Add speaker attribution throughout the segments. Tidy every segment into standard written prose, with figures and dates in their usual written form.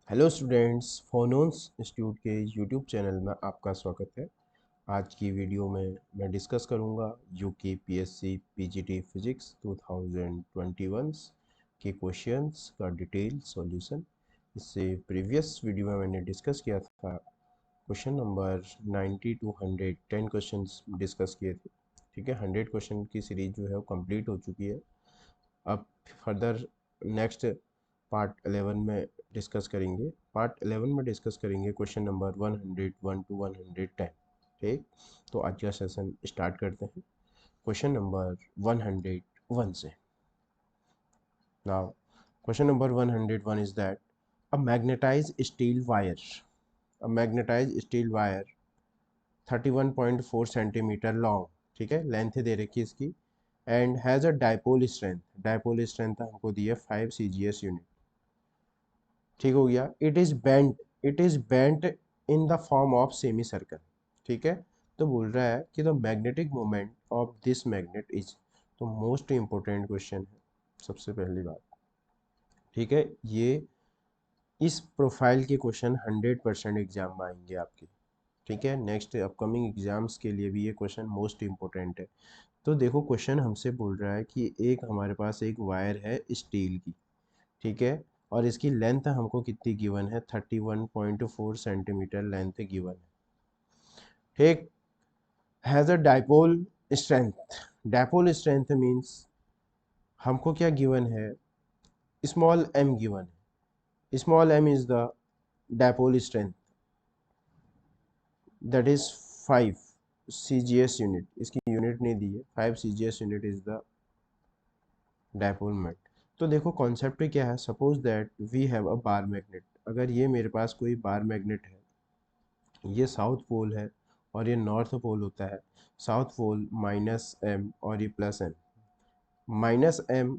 Speaker 1: Hello students, फोनोन्स institute के YouTube channel में आपका स्वागत है। आज की वीडियो में मैं डिस्कस करूंगा यूके पीएससी पीजीटी फिजिक्स 2021 के क्वेश्चंस का डिटेल सॉल्यूशन। इससे प्रीवियस वीडियो में मैंने डिस्कस किया था question number 90 to 110 questions discuss किए थे। ठीक है, 100 क्वेश्चन की सीरीज जो है वो कंप्लीट हो चुकी है। अब फर्दर नेक्स्ट पार्ट 11 में डिस्कस करेंगे। पार्ट 11 में डिस्कस करेंगे क्वेश्चन नंबर 101 टू 110। ठीक, तो आज का सेशन स्टार्ट करते हैं क्वेश्चन नंबर 101 से। Now question number 101 is that a magnetised steel wire, a magnetised steel wire 31.4 centimetre long, ठीक है, लेंथ दे रखी है इसकी, and has a dipole strength हमको दी है 5 CGS यूनिट। ठीक हो गया। It is bent in the form of semi circle. ठीक है, तो बोल रहा है कि the magnetic moment of this magnet is, तो मोस्ट इंपॉर्टेंट क्वेश्चन है सबसे पहली बात। ठीक है, ये इस प्रोफाइल के क्वेश्चन 100% एग्जाम में आएंगे आपके। ठीक है, नेक्स्ट अपकमिंग एग्जाम्स के लिए भी ये क्वेश्चन मोस्ट इंपॉर्टेंट है। तो देखो, क्वेश्चन हमसे बोल रहा है कि एक हमारे पास एक वायर है स्टील की, ठीक है, और इसकी लेंथ हमको कितनी गिवन है, 31.4 सेंटीमीटर लेंथ गिवन है। ठीक, has a dipole strength means हमको क्या गिवन है, स्मॉल एम गिवन है। Small m is the dipole strength, that is 5 CGS unit. इसकी यूनिट नहीं दी है, 5 CGS unit is the dipole moment. तो देखो कॉन्सेप्ट क्या है, suppose that we have a bar magnet. अगर ये मेरे पास कोई बार मैग्नेट है, ये साउथ पोल है और ये नॉर्थ पोल होता है। साउथ पोल -m और ये +m, -m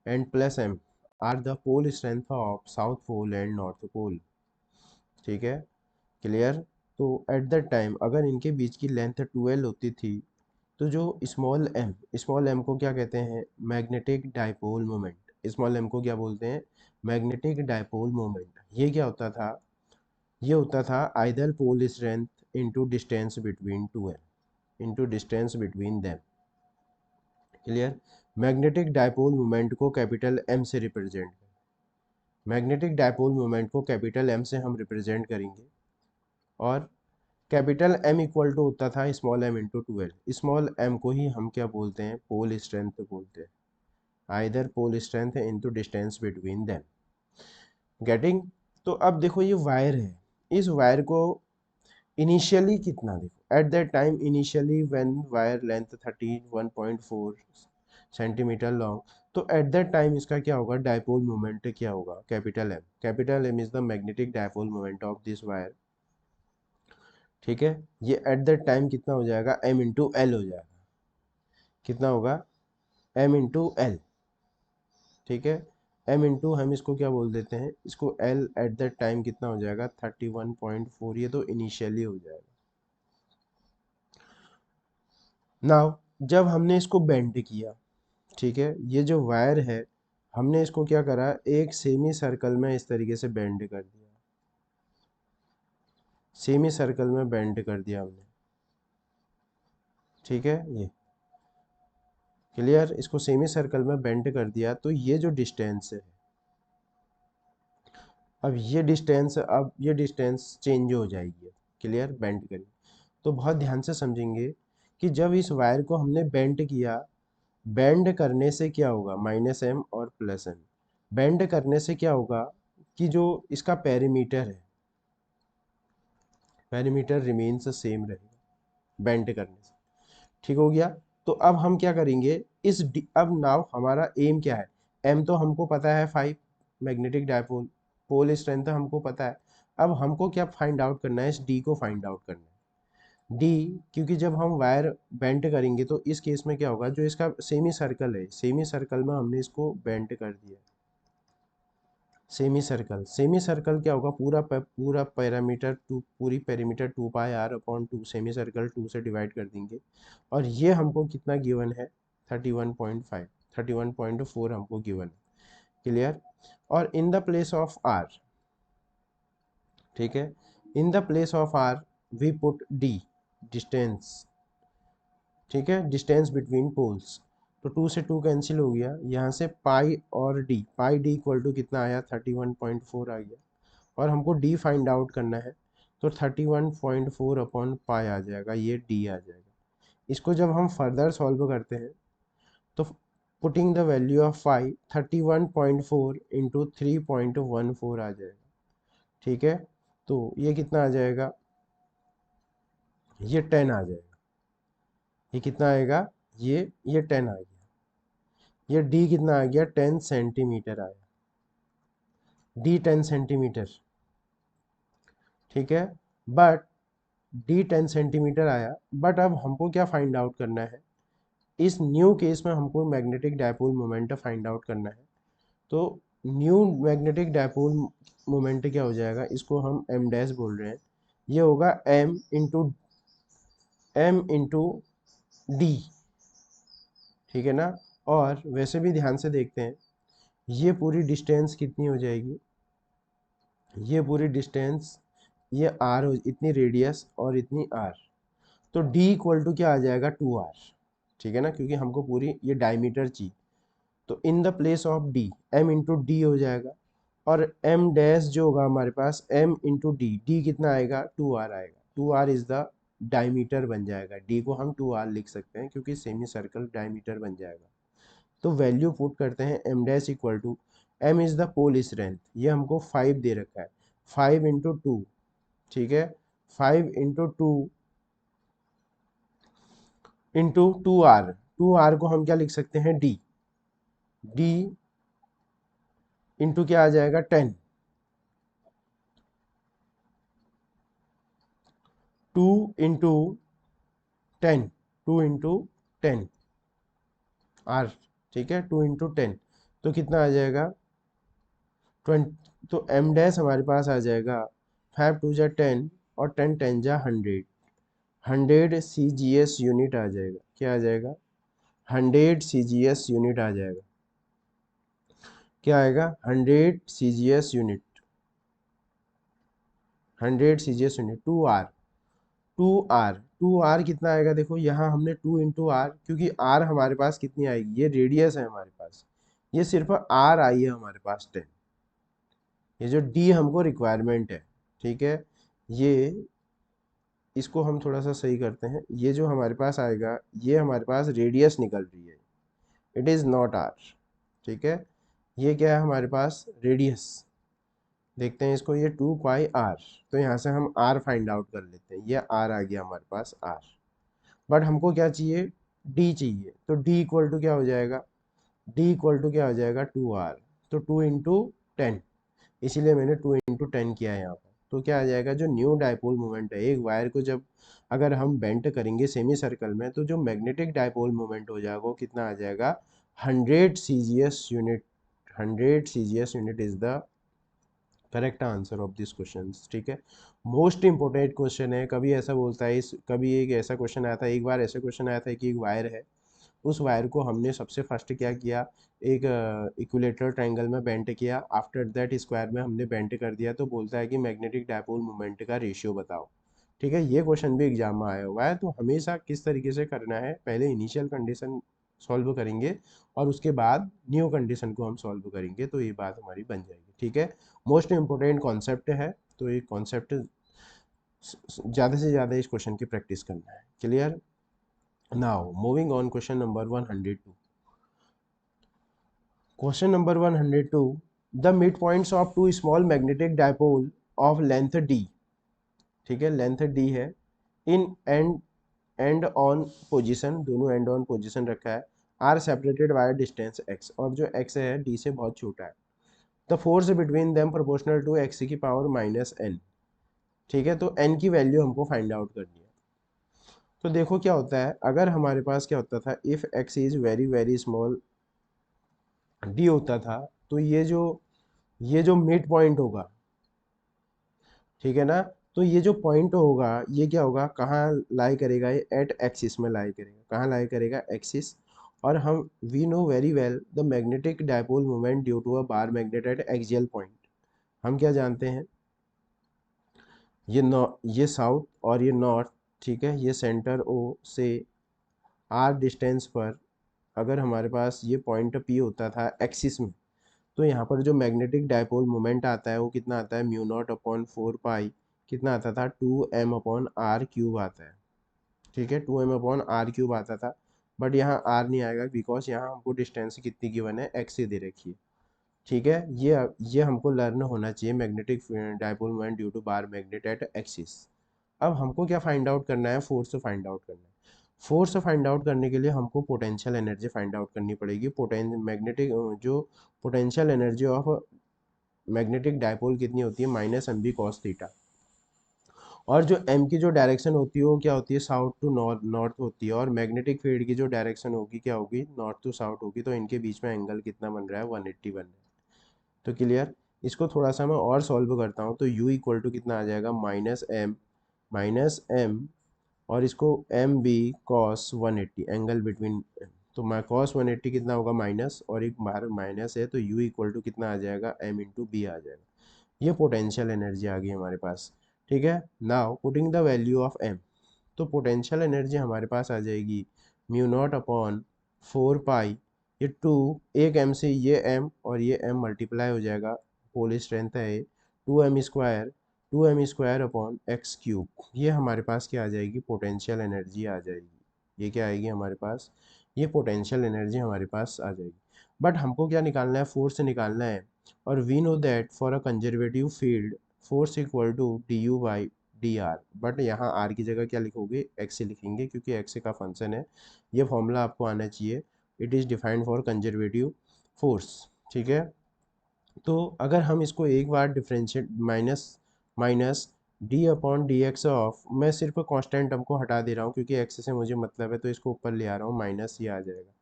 Speaker 1: and +m are the pole strength of south pole and north pole. ठीक है, क्लियर। तो एट द टाइम अगर इनके बीच की लेंथ 12 होती थी, तो जो स्मॉल m को क्या कहते हैं, magnetic dipole moment. Small m को क्या बोलते हैं, मैग्नेटिक डाइपोल मोमेंट। ये क्या होता था, ये होता था either pole strength into distance between two m, into distance between them. Clear. Magnetic dipole moment को कैपिटल एम से रिप्रेजेंट, मैग्नेटिक डायपोल मोमेंट को कैपिटल एम से हम रिप्रेजेंट करेंगे। और कैपिटल एम इक्वल टू होता था small m into 12। Small m को ही हम क्या बोलते हैं, पोल स्ट्रेंथ बोलते हैं, either pole strength into distance between them. Getting. तो अब देखो ये वायर है, इस वायर को इनिशियली कितना, देखो at that time initially when wire length 31.4 centimetre long, तो एट दैट टाइम इसका क्या होगा, डायपोल मोमेंट क्या होगा, capital M is the magnetic dipole moment of this wire. ठीक है, ये एट दैट टाइम कितना हो जाएगा, m इंटू एल हो जाएगा। कितना होगा, m इंटू एल। ठीक है, m इंटू हम इसको क्या बोल देते हैं, इसको l एट दैट टाइम कितना हो जाएगा, 31.4। ये तो इनिशियली हो जाएगा। नाउ जब हमने इसको बेंड किया, ठीक है, ये जो वायर है हमने इसको क्या करा, एक सेमी सर्कल में इस तरीके से बेंड कर दिया, सेमी सर्कल में बेंड कर दिया हमने। ठीक है, ये क्लियर, इसको सेमी सर्कल में बेंड कर दिया। तो ये जो डिस्टेंस है, अब ये डिस्टेंस चेंज हो जाएगी। क्लियर, बेंड करिए तो बहुत ध्यान से समझेंगे कि जब इस वायर को हमने बेंड किया, बेंड करने से क्या होगा, -m और +m, बेंड करने से क्या होगा कि जो इसका पेरीमीटर है, पेरीमीटर रिमेन्स सेम रहेगा बेंड करने से। ठीक हो गया। तो अब हम क्या करेंगे, अब नाउ हमारा एम क्या है, एम तो हमको पता है 5, मैग्नेटिक डायपोल, पोल स्ट्रेंथ हमको पता है। अब हमको क्या फाइंड आउट करना है, इस डी को फाइंड आउट करना है। डी, क्योंकि जब हम वायर बेंड करेंगे तो इस केस में क्या होगा, जो इसका सेमी सर्कल है, सेमी सर्कल में हमने इसको बेंड कर दिया। सेमी सर्कल क्या होगा, पूरा पैरामीटर टू, पूरी पेरीमीटर 2πr/2, सेमी सर्कल 2 से डिवाइड कर देंगे। और ये हमको कितना गिवन है, 31.5, 31.4 हमको गिवन है। क्लियर। और in the place of r, ठीक है। In the place of r we put d, distance, ठीक है, डिस्टेंस बिटवीन पोल्स। तो 2 से 2 कैंसिल हो गया, यहाँ से पाई और d, pi d equal to कितना आया 31.4 आ गया, और हमको डी फाइंड आउट करना है, तो 31.4 अपॉन पाई आ जाएगा, ये डी आ जाएगा। इसको जब हम फर्दर सॉल्व करते हैं तो putting the value of pi 31.4 into 3.14 आ जाएगा, ठीक है। तो ये कितना आ जाएगा, ये 10 आ जाएगा, ये कितना आएगा, ये 10 आ गया, ये डी कितना आ गया 10 सेंटीमीटर आया, डी 10 सेंटीमीटर, ठीक है। बट डी 10 सेंटीमीटर आया, बट अब हमको क्या फाइंड आउट करना है, इस न्यू केस में हमको magnetic dipole moment find out करना है। तो न्यू मैग्नेटिक डायपोल मोमेंट क्या हो जाएगा, इसको हम एम डैश बोल रहे हैं, ये होगा एम इंटू डी, ठीक है ना। और वैसे भी ध्यान से देखते हैं, ये पूरी डिस्टेंस कितनी हो जाएगी, ये पूरी डिस्टेंस, ये आर, इतनी रेडियस और इतनी आर, तो d इक्वल टू क्या आ जाएगा 2r, ठीक है ना, क्योंकि हमको पूरी ये डायमीटर चाहिए। तो इन the place of d m into D हो जाएगा, और m डैश जो होगा हमारे पास m इंटू डी, डी कितना आएगा 2r आएगा, 2r इज द डायमीटर बन जाएगा, d को हम 2r लिख सकते हैं क्योंकि सेमी सर्कल डायमीटर बन जाएगा। तो वैल्यू पुट करते हैं m dash equal to, m is the pole strength, ये हमको 5 दे रखा है, 5 इंटू 2, ठीक है, 5 इंटू 2 इंटू 2r, 2r को हम क्या लिख सकते हैं d, d इंटू क्या आ जाएगा 10, 2 इंटू 10, 2 इंटू 10 r, ठीक है, 2 इंटू 10, तो कितना आ जाएगा 20, तो m डैश हमारे पास आ जाएगा 5 2 जा 10 और 10 10 जा 100, 100 CGS यूनिट आ जाएगा, क्या आ जाएगा 100 CGS यूनिट आ जाएगा, क्या आएगा 100 CGS unit, 100 CGS unit, 2r, 2r, 2r कितना आएगा, देखो यहाँ हमने 2 इंटू आर, क्योंकि r हमारे पास कितनी आएगी, ये रेडियस है हमारे पास, ये सिर्फ r आई है हमारे पास 10, ये जो d हमको रिक्वायरमेंट है, ठीक है। ये इसको हम थोड़ा सा सही करते हैं, ये जो हमारे पास आएगा, ये हमारे पास रेडियस निकल रही है, इट इज़ नॉट r, ठीक है। ये क्या है हमारे पास रेडियस, देखते हैं इसको, ये 2 पाई r, तो यहाँ से हम r फाइंड आउट कर लेते हैं, ये r आ गया हमारे पास r, बट हमको क्या चाहिए d चाहिए, तो d इक्वल टू क्या हो जाएगा, d इक्वल टू क्या हो जाएगा 2r, तो 2 इंटू 10, इसीलिए मैंने 2 इंटू 10 किया है यहाँ पर। तो क्या आ जाएगा, जो न्यू डायपोल मोमेंट है, एक वायर को जब अगर हम बेंट करेंगे सेमी सर्कल में, तो जो मैग्नेटिक डायपोल मोमेंट हो जाएगा वो कितना आ जाएगा 100 CGS unit, 100 CGS unit is the correct answer of this question, ठीक है। मोस्ट इंपोर्टेंट क्वेश्चन है, कभी ऐसा बोलता है इस, कभी एक ऐसा क्वेश्चन आया था, एक बार ऐसा क्वेश्चन आया था कि एक वायर है, उस वायर को हमने सबसे फर्स्ट क्या किया, एक इक्विलेटरल ट्रायंगल में बेंट किया, आफ्टर दैट स्क्वायर में हमने बेंट कर दिया, तो बोलता है कि मैग्नेटिक डायपोल मोमेंट का रेशियो बताओ, ठीक है। ये क्वेश्चन भी एग्जाम में आया हुआ है, तो हमेशा किस तरीके से करना है, पहले इनिशियल कंडीशन सॉल्व करेंगे और उसके बाद न्यू कंडीशन को हम सॉल्व करेंगे, तो ये बात हमारी बन जाएगी, ठीक है। मोस्ट इंपोर्टेंट कॉन्सेप्ट है, तो ये कॉन्सेप्ट ज़्यादा से ज़्यादा इस क्वेश्चन की प्रैक्टिस करना है, clear. Now moving on, question number 102, question number 102, the mid points of two small magnetic dipole of length d, ठीक है, लेंथ d है, इन एंड ऑन पोजीशन, दोनों एंड ऑन पोजीशन रखा है, are separated by distance x, और जो x है d से बहुत छोटा है, the force between them proportional to x की पावर -n, ठीक है। तो n की वैल्यू हमको फाइंड आउट करनी है। तो देखो क्या होता है, अगर हमारे पास क्या होता था, if x is very very small, d होता था, तो ये जो मिड पॉइंट होगा, ठीक है ना, तो ये जो पॉइंट होगा ये क्या होगा, कहाँ लाई करेगा, ये एट एक्सिस में लाई करेगा, कहाँ लाई करेगा एक्सिस, और हम we know very well the magnetic dipole moment due to a bar magnet at axial point, हम क्या जानते हैं ये साउथ और ये नॉर्थ, ठीक है, ये सेंटर ओ से आर डिस्टेंस पर अगर हमारे पास ये पॉइंट पी होता था एक्सिस में, तो यहाँ पर जो मैग्नेटिक डायपोल मोमेंट आता है वो कितना आता है, म्यू नॉट अपॉन 4 पाई, कितना आता था, 2m अपॉन आर क्यूब आता है, ठीक है, 2m अपॉन आर क्यूब आता था। बट यहाँ आर नहीं आएगा बिकॉज यहाँ हमको डिस्टेंस कितनी गिवन है, एक्स से दे रखी है, ठीक है। ये हमको लर्न होना चाहिए, magnetic dipole moment due to bar magnet at axis. अब हमको क्या फाइंड आउट करना है, फोर्स फाइंड आउट करना है। फोर्स फाइंड आउट करने के लिए हमको पोटेंशियल एनर्जी फाइंड आउट करनी पड़ेगी। मैग्नेटिक जो potential energy of magnetic dipole कितनी होती है, -mb cos थीटा। और जो m की जो डायरेक्शन होती है वो क्या होती है, साउथ टू नॉर्थ नॉर्थ होती है, और मैग्नेटिक फील्ड की जो डायरेक्शन होगी क्या होगी, नॉर्थ टू साउथ होगी। तो इनके बीच में एंगल कितना बन रहा है, 180 बन रहा है। तो क्लियर। इसको थोड़ा सा मैं और सॉल्व करता हूँ, तो u इक्वल टू कितना आ जाएगा, माइनस एम और इसको M B cos 180, angle between, तो मैं कॉस 180 कितना होगा माइनस, और एक बाहर माइनस है, तो u इक्वल टू कितना आ जाएगा, m इंटू बी आ जाएगा। ये पोटेंशियल एनर्जी आ गई हमारे पास, ठीक है। Now putting the value of m, तो पोटेंशियल एनर्जी हमारे पास आ जाएगी म्यू नॉट अपॉन 4 पाई, ये 2, एक m से ये m और ये m मल्टीप्लाई हो जाएगा, होल स्ट्रेंथ है 2m square, 2m square upon x cube. ये हमारे पास क्या आ जाएगी, पोटेंशियल एनर्जी आ जाएगी। ये क्या आएगी हमारे पास, ये पोटेंशियल एनर्जी हमारे पास आ जाएगी। बट हमको क्या निकालना है, फोर्स निकालना है। और we know that for a conservative field force equal to d U by d r, but यहाँ आर की जगह क्या लिखोगे, एक्स से लिखेंगे क्योंकि एक्स का फंक्शन है। ये फॉर्मूला आपको आना चाहिए, it is defined for conservative force, ठीक है। तो अगर हम इसको एक बार differentiate, minus minus D upon D X of, मैं सिर्फ कांस्टेंट टर्म को हटा दे रहा हूँ क्योंकि एक्स से मुझे मतलब है, तो इसको ऊपर ले आ रहा हूँ, माइनस ये आ जाएगा।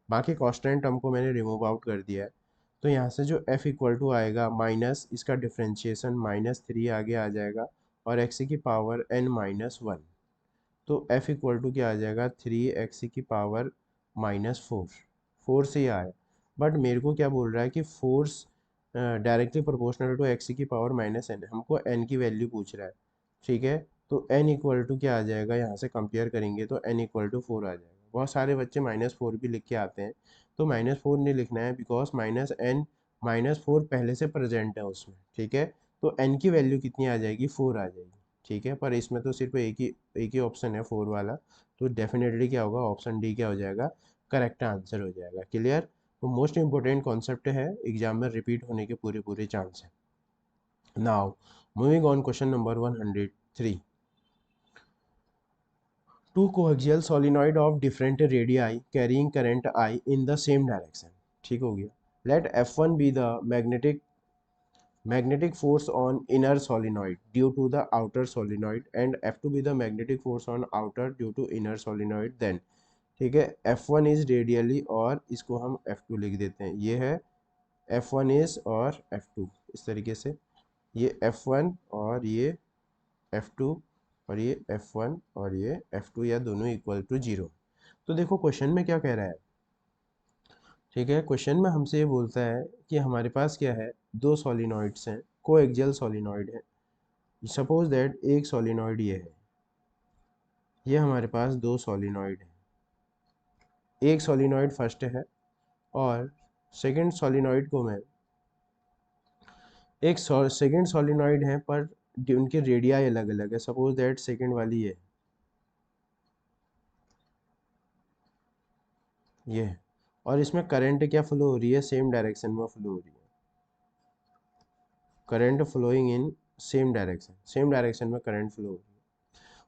Speaker 1: बाकी कांस्टेंट टर्म को मैंने रिमूव आउट कर दिया है। तो यहाँ से जो f इक्वल टू आएगा माइनस इसका डिफ्रेंशिएशन -3 आगे आ जाएगा, और x की पावर n-1, तो f इक्वल टू क्या आ जाएगा, 3x की पावर -4, 4 से ही आया। बट मेरे को क्या बोल रहा है कि force directly proportional to x की पावर -n है, हमको n की वैल्यू पूछ रहा है, ठीक है। तो n इक्वल टू क्या आ जाएगा, यहाँ से कंपेयर करेंगे तो n इक्वल टू 4 आ जाएगा। बहुत सारे बच्चे -4 भी लिख के आते हैं, तो -4 नहीं लिखना है बिकॉज -4 पहले से प्रेजेंट है उसमें, ठीक है। तो n की वैल्यू कितनी आ जाएगी, 4 आ जाएगी, ठीक है। पर इसमें तो सिर्फ एक ही ऑप्शन है 4 वाला, तो डेफिनेटली क्या होगा, ऑप्शन डी क्या हो जाएगा, करेक्ट आंसर हो जाएगा, क्लियर। तो मोस्ट इंपॉर्टेंट कॉन्सेप्ट है, एग्जाम में रिपीट होने के पूरे पूरे चांस है। Now moving on, question number 103, two coaxial solenoid of different radii carrying current I in the same direction, ठीक हो गया। Let F1 be the magnetic force on inner solenoid due to the outer solenoid and F2 be the magnetic force on outer due to inner solenoid, then, ठीक है, F1 is radially, और इसको हम F2 लिख देते हैं, ये है F1 इज और F2, इस तरीके से ये F1 और ये F2 और ये F1 और ये F2, या दोनों इक्वल टू 0। तो देखो क्वेश्चन में क्या कह रहा है, ठीक है। क्वेश्चन में हमसे ये बोलता है कि हमारे पास क्या है, दो सोलिनॉइड्स हैं, कोएक्सियल सोलिनॉइड है। सपोज दैट एक सोलिनॉइड ये है, ये हमारे पास दो सोलिनॉइड है, एक सोलिनॉइड फर्स्ट है और सेकंड सोलिनॉइड को मैं, एक सेकंड सोलिनॉइड है पर उनके रेडियाई अलग अलग है। सपोज दैट सेकंड वाली ये है, और इसमें करंट क्या फ्लो हो रही है, सेम डायरेक्शन में फ्लो हो रही है, current flowing in same direction में करंट फ्लो हो रही है।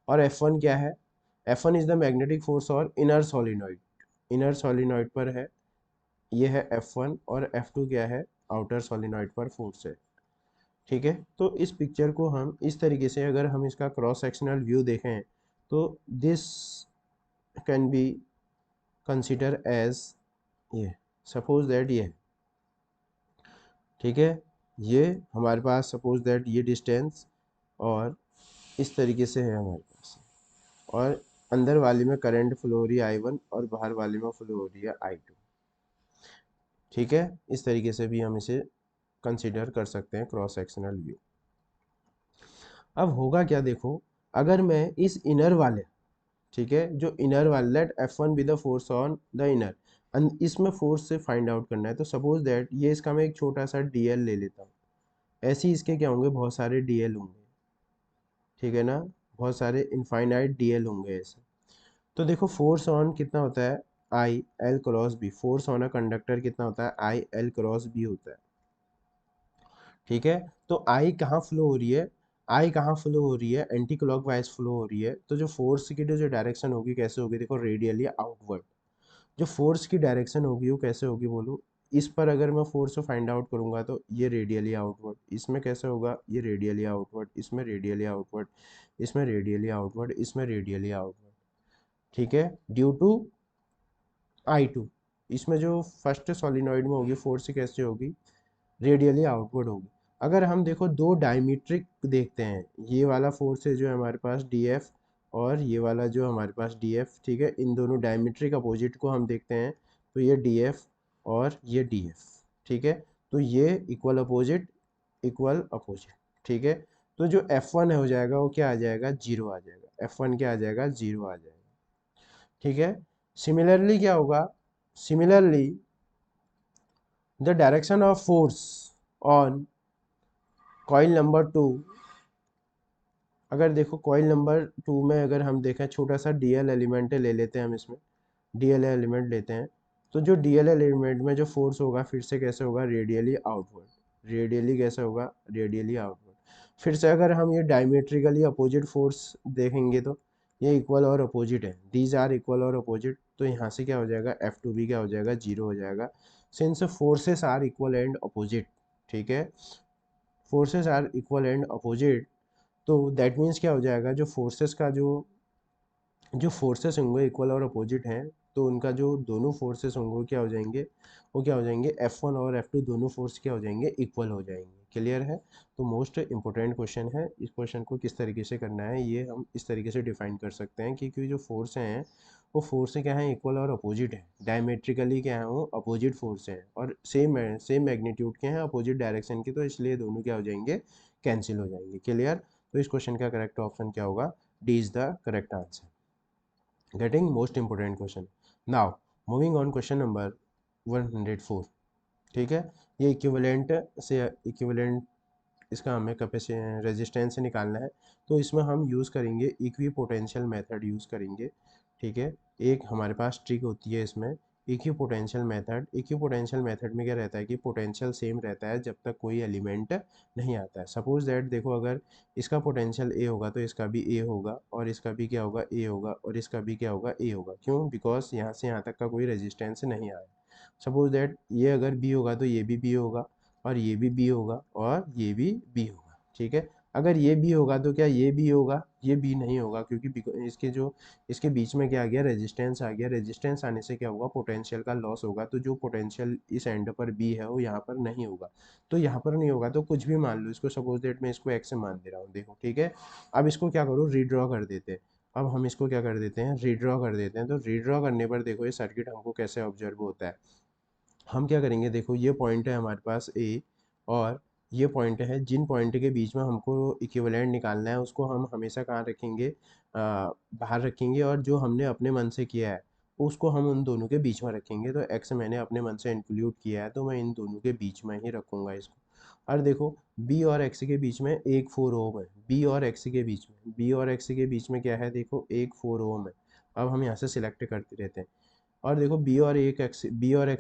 Speaker 1: और F1 क्या है, F1 is the magnetic force और इनर सोलिनॉइड पर है, ये है F1, और F2 क्या है, आउटर सोलिनॉइड पर फोर्स है, ठीक है। तो इस पिक्चर को हम इस तरीके से, अगर हम इसका क्रॉस सेक्शनल व्यू देखें तो this can be consider as ये, सपोज दैट ये, ठीक है, ये हमारे पास सपोज दैट ये डिस्टेंस और इस तरीके से है हमारे पास, और अंदर वाले में करंट फ्लो हो रही है I1 और बाहर वाले में फ्लो हो रही है I2, ठीक है। इस तरीके से भी हम इसे कंसिडर कर सकते हैं क्रॉस सेक्शनल व्यू। अब होगा क्या देखो, अगर मैं इस इनर वाले, ठीक है, जो इनर वाले, let F1 be the force on the inner, इसमें फोर्स से फाइंड आउट करना है, तो सपोज दैट ये इसका मैं एक छोटा सा डीएल ले लेता हूँ। ऐसे ही इसके क्या होंगे, बहुत सारे डीएल होंगे, ठीक है ना, बहुत सारे इनफाइनाइट डीएल होंगे ऐसे। तो देखो फोर्स ऑन कितना होता है, I L cross B, force on a conductor कितना होता है, आई एल क्रॉस बी होता है, ठीक है। तो आई कहाँ फ्लो हो रही है, आई कहाँ फ्लो हो रही है, एंटी क्लॉकवाइज फ्लो हो रही है, तो जो फोर्स की जो डायरेक्शन होगी कैसे होगी, देखो रेडियली आउटवर्ड। जो फोर्स की डायरेक्शन होगी वो कैसे होगी बोलो, इस पर अगर मैं फोर्स को फाइंड आउट करूंगा तो ये रेडियली आउटवर्ड, इसमें कैसे होगा, ये रेडियली आउटवर्ड, इसमें रेडियली आउटवर्ड, इसमें रेडियली आउटवर्ड, इसमें रेडियली आउटवर्ड, ठीक है, ड्यू टू I2। इसमें जो फर्स्ट सोलिनॉइड में होगी फोर्स कैसे होगी, रेडियली आउटवर्ड होगी। अगर हम देखो दो डायमीट्रिक देखते हैं, ये वाला फोर्स है जो है हमारे पास DF, और ये वाला जो हमारे पास DF, ठीक है, इन दोनों डायमीट्रिक अपोजिट को हम देखते हैं, तो ये DF और ये DF, ठीक है, तो ये इक्वल अपोजिट, ठीक है। तो जो F1 है हो जाएगा वो क्या आ जाएगा, जीरो आ जाएगा, F1 क्या आ जाएगा, जीरो आ जाएगा, ठीक है। सिमिलरली क्या होगा, similarly the direction of force on coil number 2, अगर देखो कॉइल नंबर 2 में अगर हम देखें, छोटा सा डीएल एलिमेंट ले लेते हैं हम, इसमें डीएल एलिमेंट लेते हैं, तो जो डीएल एलिमेंट में जो फोर्स होगा फिर से कैसे होगा, रेडियली आउटवर्ड, रेडियली कैसे होगा, रेडियली आउटवर्ड। फिर से अगर हम ये डायमेट्रिकली अपोजिट फोर्स देखेंगे तो ये इक्वल और अपोजिट है, दीज आर इक्वल और अपोजिट, तो यहाँ से क्या हो जाएगा, F2 भी क्या हो जाएगा, जीरो हो जाएगा, since forces are equal and opposite, ठीक है, forces are equal and opposite, तो दैट मीन्स क्या हो जाएगा, जो फोर्सेस का जो फोर्सेस होंगे इक्वल और अपोजिट हैं, तो उनका जो दोनों फोर्सेस होंगे वो क्या हो जाएंगे, वो क्या हो जाएंगे, F1 और F2 दोनों फोर्स क्या हो जाएंगे, इक्वल हो जाएंगे। क्लियर है। तो मोस्ट इंपॉर्टेंट क्वेश्चन है, इस क्वेश्चन को किस तरीके से करना है ये हम इस तरीके से डिफाइन कर सकते हैं, क्योंकि जो फोर्स हैं वो फोर्स से क्या है, इक्वल और अपोजिट है, डायमेट्रिकली क्या है वो अपोजिट फोर्स हैं, और सेम मैग्नीट्यूड के हैं, अपोजिट डायरेक्शन के, तो इसलिए दोनों क्या हो जाएंगे, कैंसिल हो जाएंगे। क्लियर। तो इस क्वेश्चन का करेक्ट ऑप्शन क्या होगा, D is the correct answer. Getting most important question. Now moving on question number 104, ठीक है। ये इक्विवेलेंट से इक्विवेलेंट, इसका हमें कैपेसिटी रेजिस्टेंस से निकालना है, तो इसमें हम यूज़ करेंगे इक्वी पोटेंशियल मेथड यूज़ करेंगे, ठीक है। एक हमारे पास ट्रिक होती है इसमें, equi potential method. Equi potential method में क्या रहता है कि पोटेंशियल सेम रहता है जब तक कोई एलिमेंट नहीं आता है। सपोज दैट देखो, अगर इसका पोटेंशियल ए होगा तो इसका भी ए होगा, और इसका भी क्या होगा, ए होगा, और इसका भी क्या होगा, ए होगा। क्यों, बिकॉज यहाँ से यहाँ तक का कोई रेजिस्टेंस नहीं आया। सपोज दैट ये अगर बी होगा तो ये भी बी होगा, और ये भी बी होगा, और ये भी बी होगा, ठीक है। अगर ये बी होगा तो क्या ये बी होगा, ये बी नहीं होगा, क्योंकि इसके जो इसके बीच में क्या आ गया, रेजिस्टेंस आ गया। रेजिस्टेंस आने से क्या होगा, पोटेंशियल का लॉस होगा, तो जो पोटेंशियल इस एंड पर बी है वो यहाँ पर नहीं होगा। तो यहाँ पर नहीं होगा तो कुछ भी मान लो, इसको सपोज दैट मैं इसको एक्स से मान दे रहा हूँ, देखो, ठीक है। अब इसको क्या करो, रीड्रॉ कर देते हैं। अब हम इसको क्या कर देते हैं, रीड्रॉ कर देते हैं। तो रीड्रॉ करने पर देखो ये सर्किट हमको कैसे ऑब्जर्व होता है। हम क्या करेंगे, देखो ये पॉइंट है हमारे पास ए, और ये पॉइंट है, जिन पॉइंट के बीच में हमको इक्विवेलेंट निकालना है उसको हम हमेशा कहाँ रखेंगे, बाहर रखेंगे, और जो हमने अपने मन से किया है उसको हम उन दोनों के बीच में रखेंगे। तो एक्स मैंने अपने मन से इंक्लूड किया है, तो मैं इन दोनों के बीच में ही रखूँगा इसको। और देखो बी और एक्स के बीच में एक 4 ओम है, बी और एक्स के बीच में, बी और एक्स के बीच में क्या है, देखो एक 4 ओम है। अब हम यहाँ से सिलेक्ट करते रहते हैं, और देखो बी और एक्स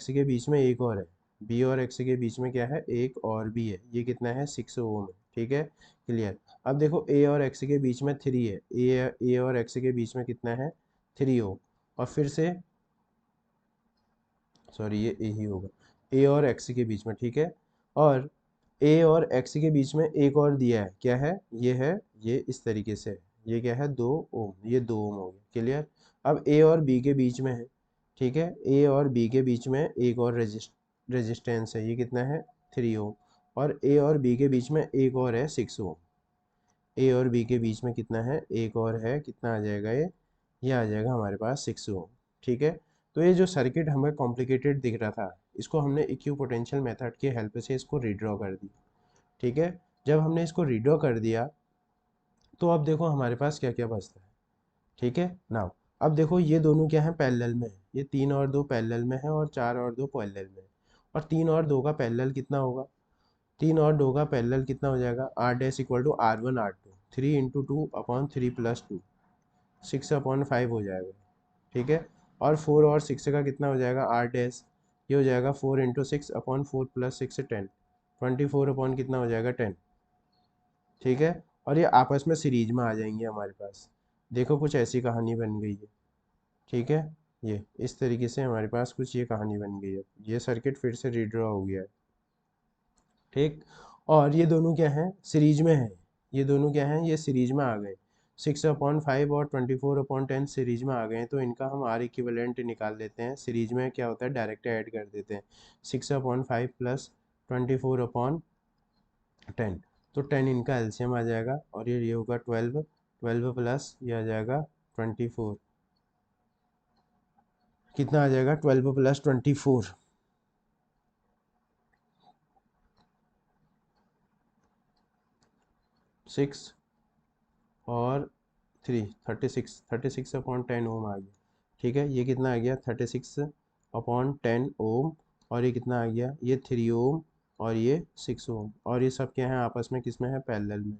Speaker 1: के बीच में एक और है, बी और एक्स के बीच में क्या है, एक और भी है, ये कितना है, 6 ओम है, ठीक है। क्लियर। अब देखो ए और एक्स के बीच में 3 है, ए और एक्स के बीच में कितना है, 3 ओम, और फिर से सॉरी ये ए ही होगा, ए और एक्स के बीच में, ठीक है। और ए और एक्स के बीच में एक और दिया है, क्या है, ये इस तरीके से है, ये क्या है, 2 ओम, ये 2 ओम हो गया। क्लियर। अब ए और बी के बीच में है, ठीक है, ए और बी के बीच में एक और रेजिस्टेंस है, ये कितना है, 3 ओम, और ए और बी के बीच में एक और है, 6 ओम। ए और बी के बीच में कितना है, एक और है, कितना आ जाएगा ये आ जाएगा हमारे पास 6 ओम, ठीक है। तो ये जो सर्किट हमें कॉम्प्लिकेटेड दिख रहा था, इसको हमने इक्यू पोटेंशियल मेथड की हेल्प से इसको रीड्रॉ कर दी, ठीक है। जब हमने इसको रीड्रॉ कर दिया तो अब देखो हमारे पास क्या क्या बचता है, ठीक है नाउ। अब देखो ये दोनों क्या है, पैरेलल में है, ये 3 और 2 पैरेलल में है और 4 और 2 पैरेलल में है। और 3 और 2 का पैरेलल कितना होगा, 3 और 2 का पैरेलल कितना हो जाएगा, R dash equal to R one R two, 3 × 2/3 + 2, 6/5 हो जाएगा, ठीक है। और 4 और 6 का कितना हो जाएगा, आर डैश, ये हो जाएगा 4 × 6/4 + 6 10, 24 अपॉन कितना हो जाएगा 10, ठीक है। और ये आपस में सीरीज में आ जाएंगे हमारे पास, देखो कुछ ऐसी कहानी बन गई है, ठीक है। ये इस तरीके से हमारे पास कुछ ये कहानी बन गई है, ये सर्किट फिर से रीड्रॉ हो गया है, ठीक। और ये दोनों क्या हैं, सीरीज में है, ये दोनों क्या हैं, ये सीरीज में आ गए, 6/5 और 24/10 सीरीज में आ गए हैं, तो इनका हम आर इक्विवेलेंट निकाल लेते हैं। सीरीज में क्या होता है, डायरेक्ट ऐड कर देते हैं, 6/5 + 24/10, तो 10 इनका एलसीएम आ जाएगा, और ये होगा 12, 12 प्लस ये आ जाएगा 24, कितना आ जाएगा 12 + 24, 6 और 36/10 ओम आ गया, ठीक है। ये कितना आ गया 36/10 ओम, और ये कितना आ गया, ये 3 ओम और ये 6 ओम, और ये सब क्या है आपस में किस में है, पैरेलल में,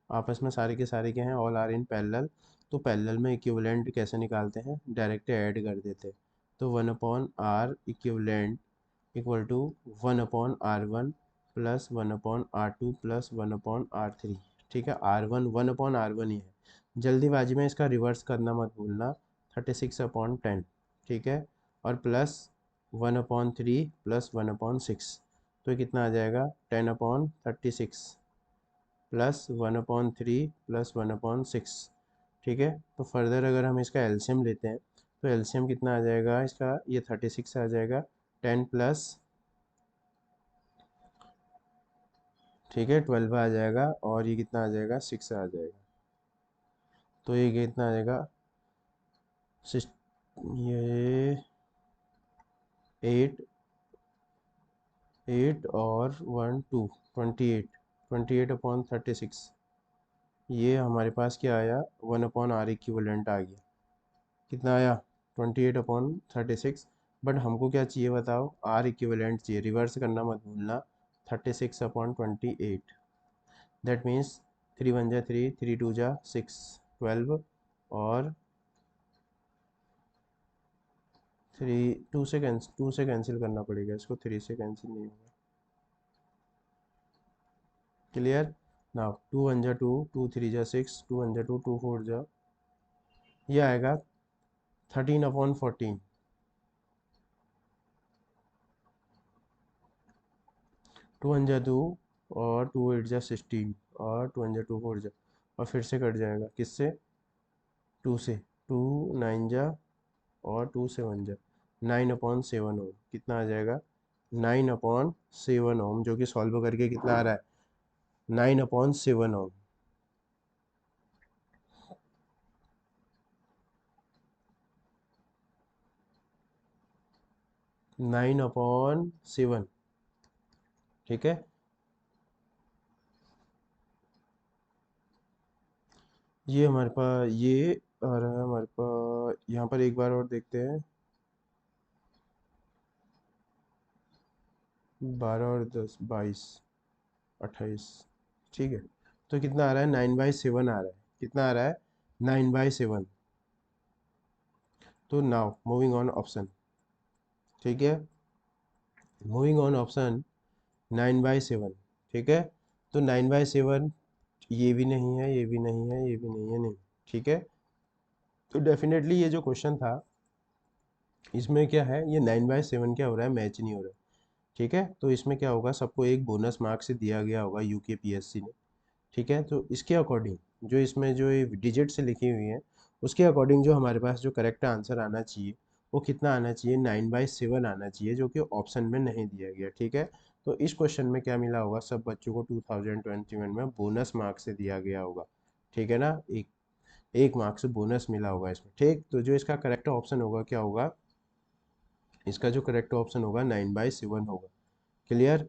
Speaker 1: आपस में सारे के सारे क्या हैं, ऑल आर इन पैरेलल। तो पैरेलल में इक्विवेलेंट कैसे निकालते हैं, डायरेक्ट ऐड कर देते हैं, तो 1/r equivalent equal to 1/r1 + 1/r2 + 1/r3, ठीक है। R1 1/r1 ही है, जल्दीबाजी में इसका रिवर्स करना मत भूलना, 36/10, ठीक है। और प्लस 1/3 + 1/6, तो ये कितना आ जाएगा 10/36 + 1/3 + 1/6, ठीक है। तो फर्दर अगर हम इसका एलसीएम लेते हैं, तो एलसीएम कितना आ जाएगा इसका, ये 36 आ जाएगा, 10 प्लस, ठीक है 12 आ जाएगा, और ये कितना आ जाएगा 6 आ जाएगा, तो ये कितना आ जाएगा ये 8, 8 और 1 2, 28, 28/36, ये हमारे पास क्या आया, 1/r इक्विवेलेंट आ गया, कितना आया 28/36। बट हमको क्या चाहिए बताओ, आर इक्विवेलेंट चाहिए, रिवर्स करना मत भूलना, 36/28, दैट मीन्स 3 × 1 = 3, 3 × 2 = 6, 12, और 2 से कैंसिल करना पड़ेगा इसको, 3 से कैंसिल नहीं होगा, क्लियर। नाउ 2 × 1 = 2, 2 × 3 = 6, 2 × 1 = 2, 2 × 4 = ये आएगा 13/14, 2 × 1 = 2, और 2 × 8 = 16, और 2 × 2 = 4 और फिर से कट जाएगा किससे, 2 से, 2 9 जा, और 2 7 जा, 9/7 ओम, कितना आ जाएगा 9/7 ओम, जो कि सॉल्व करके कितना आ रहा है 9/7 ओम, 9/7, ठीक है। ये हमारे पास ये आ रहा है हमारे पास, यहाँ पर एक बार और देखते हैं, 12 और 10 22 28, ठीक है। तो कितना आ रहा है 9/7 आ रहा है, कितना आ रहा है 9/7। तो नाउ मूविंग ऑन ऑप्शन, ठीक है, मूविंग ऑन ऑप्शन 9/7, ठीक है। तो 9/7 ये भी नहीं है, ये भी नहीं है, ये भी नहीं है, नहीं, ठीक है। तो डेफिनेटली ये जो क्वेश्चन था, इसमें क्या है, ये 9/7 क्या हो रहा है, मैच नहीं हो रहा है, ठीक है। तो इसमें क्या होगा, सबको एक बोनस मार्क से दिया गया होगा यूकेपीएससी ने, ठीक है। तो इसके अकॉर्डिंग जो इसमें जो ये डिजिट से लिखी हुई है, उसके अकॉर्डिंग जो हमारे पास जो करेक्ट आंसर आना चाहिए, वो कितना आना चाहिए 9/7 आना चाहिए, जो कि ऑप्शन में नहीं दिया गया, ठीक है। तो इस क्वेश्चन में क्या मिला होगा, सब बच्चों को 2021 में बोनस मार्क से दिया गया होगा, ठीक है ना, एक एक मार्क्स से बोनस मिला होगा इसमें, ठीक। तो जो इसका करेक्ट ऑप्शन होगा क्या होगा, इसका जो करेक्ट ऑप्शन होगा 9/7 होगा, clear.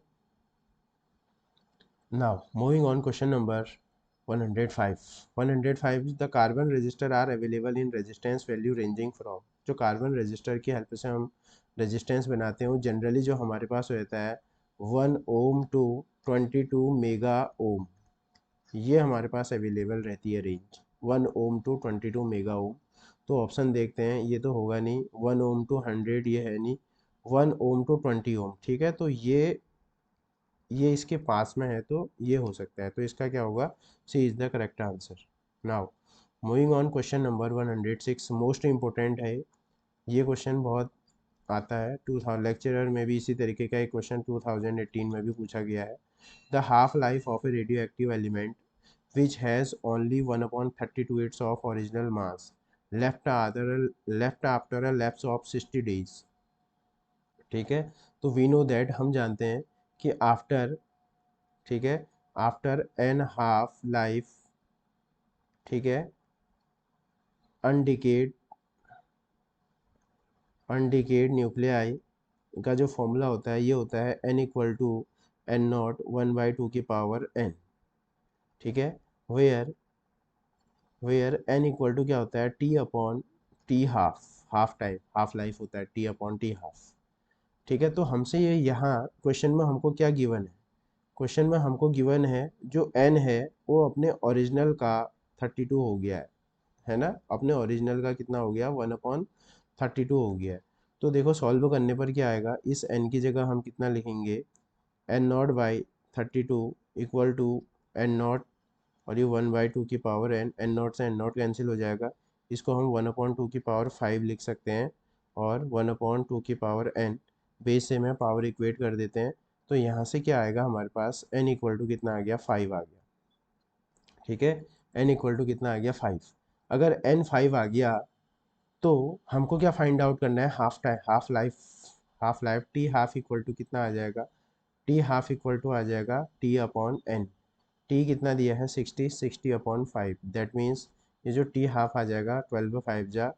Speaker 1: Now moving on question number 105 105 the carbon resistor are available in resistance value ranging from, जो कार्बन रजिस्टर की हेल्प से हम रेजिस्टेंस बनाते हैं वो जनरली जो हमारे पास रहता है 1 ओम टू 22 मेगा ओम, ये हमारे पास अवेलेबल रहती है range 1 ohm to 22 mega ohm. तो ऑप्शन देखते हैं, ये तो होगा नहीं, 1 ओम टू 100 ये है नहीं, 1 ओम टू 20 ओम, ठीक है, तो ये इसके पास में है तो ये हो सकता है, तो इसका क्या होगा, C is the correct answer. Now moving on, question number 106 most important है, ये क्वेश्चन बहुत आता है 2000 लेक्चरर में भी, इसी तरीके का एक क्वेश्चन 2018 में भी पूछा गया है। The half life of A radio active element which has only 1/32 its of original mass left after a lapse of 60 days, ठीक है, तो वी नो दैट, हम जानते हैं कि आफ्टर, ठीक है, आफ्टर एन हाफ लाइफ, ठीक है, अनडिकेड अनडिकेड न्यूक्लियाई का जो फॉर्मूला होता है ये होता है n equal to n naught 1/2 की पावर n, ठीक है, where where n equal to क्या होता है t upon t half, half time half life होता है t अपॉन t हाफ, ठीक है, तो हमसे ये यहाँ क्वेश्चन में हमको क्या गिवन है, क्वेश्चन में हमको गिवन है जो n है वो अपने ओरिजिनल का 32 हो गया है ना, अपने ओरिजिनल का कितना हो गया 1/32 हो गया है। तो देखो सॉल्व करने पर क्या आएगा, इस n की जगह हम कितना लिखेंगे, n naught by 32 equal to n naught, और ये 1/2 की पावर एन नॉट से एन नॉट कैंसिल हो जाएगा, इसको हम 1/2 की पावर 5 लिख सकते हैं, और 1/2 की पावर n बेस से मैं पावर इक्वेट कर देते हैं, तो यहाँ से क्या आएगा हमारे पास n इक्वल टू कितना आ गया 5 आ गया, ठीक है, n इक्वल टू कितना आ गया 5। अगर n 5 आ गया तो हमको क्या फाइंड आउट करना है, half time half life T half equal to कितना आ जाएगा, टी हाफ इक्वल टू आ जाएगा टी अपॉन एन, टी कितना दिया है 60, 60 अपॉन 5, दैट मीन्स ये जो टी हाफ आ जाएगा 12 5 जा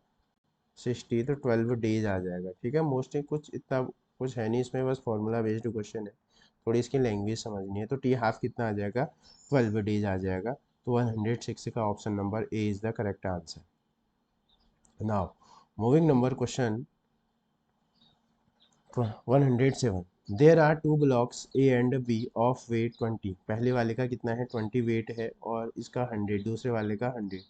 Speaker 1: 60, तो 12 डेज आ जाएगा, ठीक है, मोस्टली कुछ इतना कुछ है नहीं इसमें, बस फॉर्मूला बेस्ड क्वेश्चन है, थोड़ी इसकी लैंग्वेज समझनी है, तो टी हाफ कितना आ जाएगा 12 डेज आ जाएगा, तो 106 का option number A is the correct answer. Now moving number question 107, there are two blocks A and B of weight 20, पहले वाले का कितना है 20 वेट है और इसका 100, दूसरे वाले का 100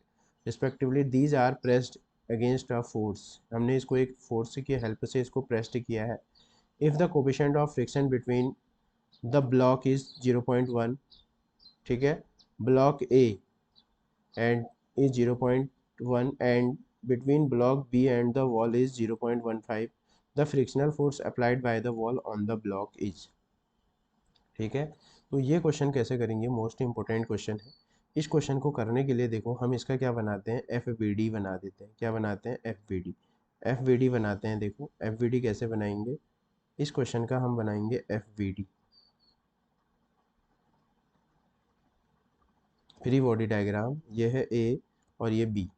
Speaker 1: respectively, these are pressed against a force, हमने इसको एक फोर्स की हेल्प से इसको प्रेस्ड किया है, if the coefficient of friction between the block is 0.1, ठीक है, block A and is 0.1 and between block B and the wall is 0.15, the frictional force applied by the wall on the block is, ठीक है, तो ये question कैसे करेंगे, most important question है। इस क्वेश्चन को करने के लिए देखो हम इसका क्या बनाते हैं, एफ बी डी बना देते हैं, क्या बनाते हैं F B D, F B D बनाते हैं, देखो एफ बी डी कैसे बनाएंगे, इस क्वेश्चन का हम बनाएंगे F B D, free body diagram, ये है ए और ये बी,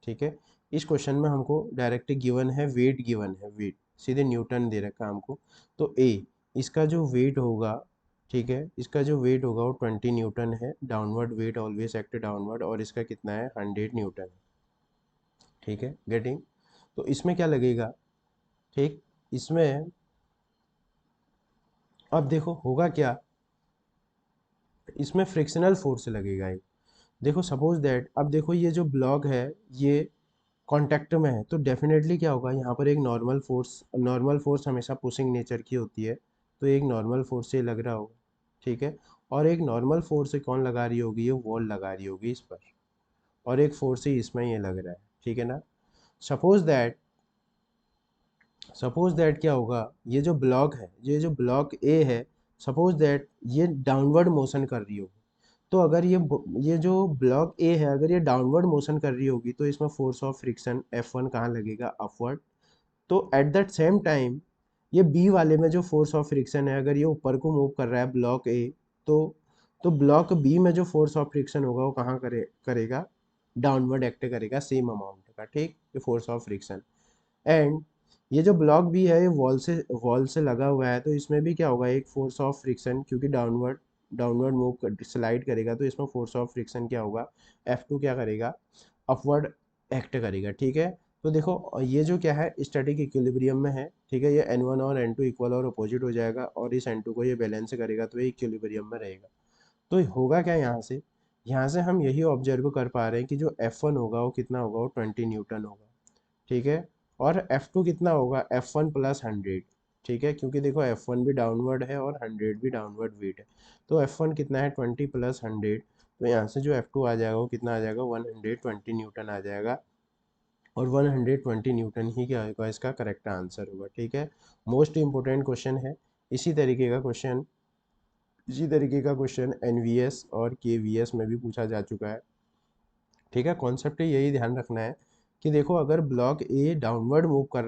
Speaker 1: ठीक है, इस क्वेश्चन में हमको डायरेक्ट गिवन है वेट, गिवन है वेट, सीधे न्यूटन दे रखा है हमको, तो ए इसका जो वेट होगा, ठीक है, इसका जो वेट होगा वो 20 न्यूटन है, downward weight always act downward, और इसका कितना है 100 न्यूटन है, ठीक है, गेटिंग, तो इसमें क्या लगेगा, ठीक, इसमें अब देखो होगा क्या, इसमें फ्रिक्शनल फोर्स लगेगा एक, देखो सपोज दैट, अब देखो ये जो ब्लॉक है ये कांटेक्ट में है, तो डेफिनेटली क्या होगा यहाँ पर एक नॉर्मल फोर्स हमेशा पुशिंग नेचर की होती है, तो एक नॉर्मल फोर्स से लग रहा होगा, ठीक है, और एक नॉर्मल फोर्स से कौन लगा रही होगी, ये वॉल लगा रही होगी इस पर, और एक फोर्स ही इसमें ये लग रहा है, ठीक है ना, सपोज दैट क्या होगा, ये जो ब्लॉक है, ये जो ब्लॉक ए है, सपोज दैट ये डाउनवर्ड मोशन कर रही होगी, तो अगर ये जो ब्लॉक ए है अगर ये डाउनवर्ड मोशन कर रही होगी तो इसमें फोर्स ऑफ फ्रिक्शन F1 कहाँ लगेगा, अपवर्ड, तो एट दैट सेम टाइम ये बी वाले में जो फोर्स ऑफ फ्रिक्शन है अगर ये ऊपर को मूव कर रहा है ब्लॉक ए, तो ब्लॉक बी में जो फोर्स ऑफ फ्रिक्शन होगा वो कहाँ करेगा, डाउनवर्ड एक्ट करेगा सेम अमाउंट का, ठीक, ये फोर्स ऑफ फ्रिक्शन, एंड ये जो ब्लॉक भी है ये वॉल से लगा हुआ है, तो इसमें भी क्या होगा एक फोर्स ऑफ फ्रिक्शन, क्योंकि डाउनवर्ड डाउनवर्ड मूव स्लाइड करेगा तो इसमें फोर्स ऑफ फ्रिक्शन क्या होगा, F2 क्या करेगा, अपवर्ड एक्ट करेगा। ठीक है, तो देखो ये जो क्या है स्टैटिक इक्विलिब्रियम में है। ठीक है, ये N1 और N2 इक्वल और अपोजिट हो जाएगा और इस N2 को ये बैलेंस करेगा तो ये इक्विलिब्रियम में रहेगा। तो होगा क्या यहाँ से हम यही ऑब्जर्व कर पा रहे हैं कि जो F1 होगा वो कितना होगा, वो 20 न्यूटन होगा। ठीक है, और F2 कितना होगा, F1 प्लस 100। ठीक है, क्योंकि देखो F1 भी डाउनवर्ड है और 100 भी डाउनवर्ड वेट है, तो F1 कितना है 20 प्लस 100, तो यहाँ से जो F2 आ जाएगा वो कितना आ जाएगा, 120 न्यूटन आ जाएगा। और 120 न्यूटन ही क्या होगा, इसका करेक्ट आंसर होगा। ठीक है, मोस्ट इंपॉर्टेंट क्वेश्चन है। इसी तरीके का क्वेश्चन एनवीएस और केवीएस में भी पूछा जा चुका है। ठीक है, कॉन्सेप्ट यही ध्यान रखना है कि देखो अगर ब्लॉक ए डाउनवर्ड मूव कर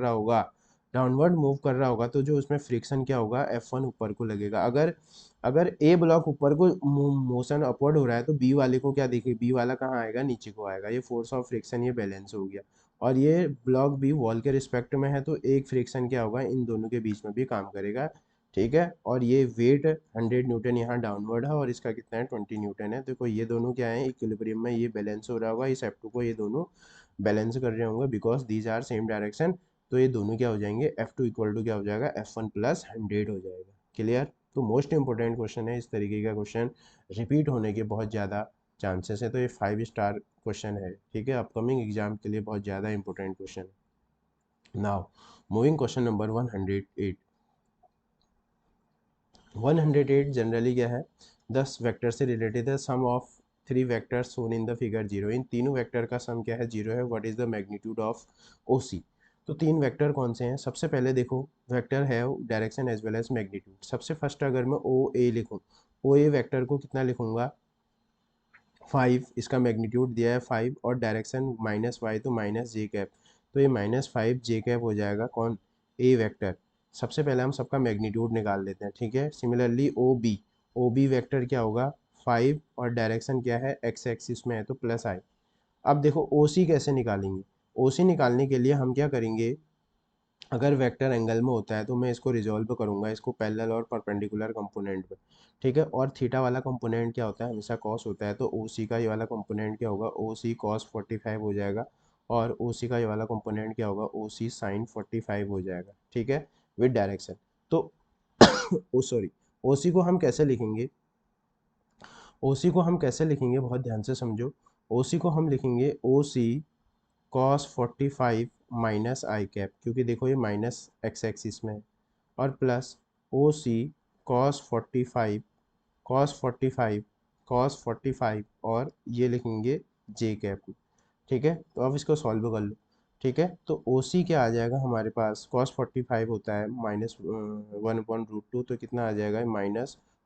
Speaker 1: रहा होगा तो जो उसमें फ्रिक्शन क्या होगा, F1 ऊपर को लगेगा। अगर अगर ए ब्लॉक ऊपर को मोशन अपवर्ड हो रहा है तो बी वाले को क्या देखिए, बी वाला कहाँ आएगा, नीचे को आएगा। ये फोर्स ऑफ फ्रिक्शन ये बैलेंस हो गया, और ये ब्लॉक बी वॉल के रिस्पेक्ट में है तो एक फ्रिक्शन क्या होगा, इन दोनों के बीच में भी काम करेगा। ठीक है, और ये वेट 100 न्यूटन यहाँ डाउनवर्ड है और इसका कितना है 20 न्यूटन है। देखो ये दोनों क्या है, इक्विलिब्रियम में ये बैलेंस हो रहा होगा, इस F2 को ये दोनों बैलेंस कर रहे होंगे because these are same direction. तो ये दोनों क्या हो जाएंगे, F2 इक्वल टू क्या हो जाएगा, F1 प्लस 100 हो जाएगा। क्लियर, तो मोस्ट इंपॉर्टेंट क्वेश्चन है। इस तरीके का क्वेश्चन रिपीट होने के बहुत ज़्यादा चांसेस है, तो ये 5 स्टार क्वेश्चन है। ठीक है, अपकमिंग एग्जाम के लिए बहुत ज़्यादा इंपॉर्टेंट क्वेश्चन है। Now moving question number 108। 108 generally क्या है, 10 वेक्टर से रिलेटेड है। Sum of 3 vectors shown in the figure 0, इन तीनों वेक्टर का सम क्या है, 0 है। What is the magnitude of OC। तो 3 वेक्टर कौन से हैं, सबसे पहले देखो वेक्टर है direction as well as magnitude. सबसे फर्स्ट अगर मैं OA लिखूँ, OA वेक्टर को कितना लिखूंगा, 5, इसका मैग्नीट्यूड दिया है 5 और डायरेक्शन -y तो -j कैप, तो ये -5 j कैप हो जाएगा कौन, A वेक्टर। सबसे पहले हम सबका मैग्नीट्यूड निकाल लेते हैं। ठीक है, सिमिलरली OB वेक्टर क्या होगा, 5 और डायरेक्शन क्या है, x एक्सिस में है तो +i। अब देखो OC कैसे निकालेंगे, OC निकालने के लिए हम क्या करेंगे, अगर वेक्टर एंगल में होता है तो मैं इसको रिजॉल्व करूंगा इसको पैरेलल और परपेंडिकुलर कंपोनेंट में। ठीक है, और थीटा वाला कंपोनेंट क्या होता है, हमेशा कॉस होता है, तो OC का ये वाला कंपोनेंट क्या होगा, OC cos 45 हो जाएगा, और OC का ये वाला कंपोनेंट क्या होगा, OC sin 45 हो जाएगा। ठीक है, विद डायरेक्शन। तो ओ सॉरी, OC को हम कैसे लिखेंगे, OC को हम कैसे लिखेंगे, बहुत ध्यान से समझो। OC को हम लिखेंगे OC cos 45 माइनस आई कैप, क्योंकि देखो ये माइनस एक्स एक्सिस में है, और प्लस OC cos 45 cos 45 और ये लिखेंगे जे कैप। ठीक है, तो अब इसको सॉल्व कर लो। ठीक है, तो OC क्या आ जाएगा हमारे पास, cos 45 होता है -1/√2, तो कितना आ जाएगा,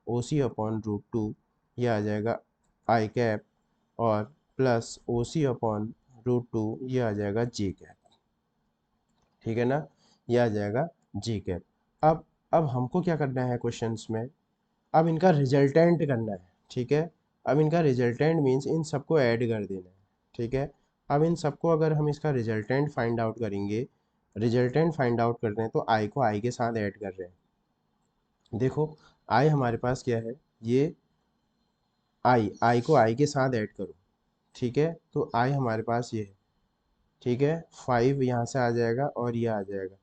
Speaker 1: -OC अपॉन √2, ये आ जाएगा आई कैप, और प्लस OC अपॉन √2 ये आ जाएगा जे कैप। ठीक है ना, ये आ जाएगा जे कैप। अब हमको क्या करना है क्वेश्चंस में, अब इनका रिजल्टेंट करना है। ठीक है, अब इनका रिजल्टेंट मीन्स इन सबको ऐड कर देना है। ठीक है, अब इन सबको अगर हम इसका रिजल्टेंट फाइंड आउट करेंगे, रिजल्टेंट फाइंड आउट कर रहे हैं तो आई को आई के साथ ऐड कर रहे हैं। देखो आई हमारे पास क्या है, ये आई को आई के साथ ऐड करो। ठीक है, तो आई हमारे पास ये है। ठीक है, 5 यहाँ से आ जाएगा और ये आ जाएगा,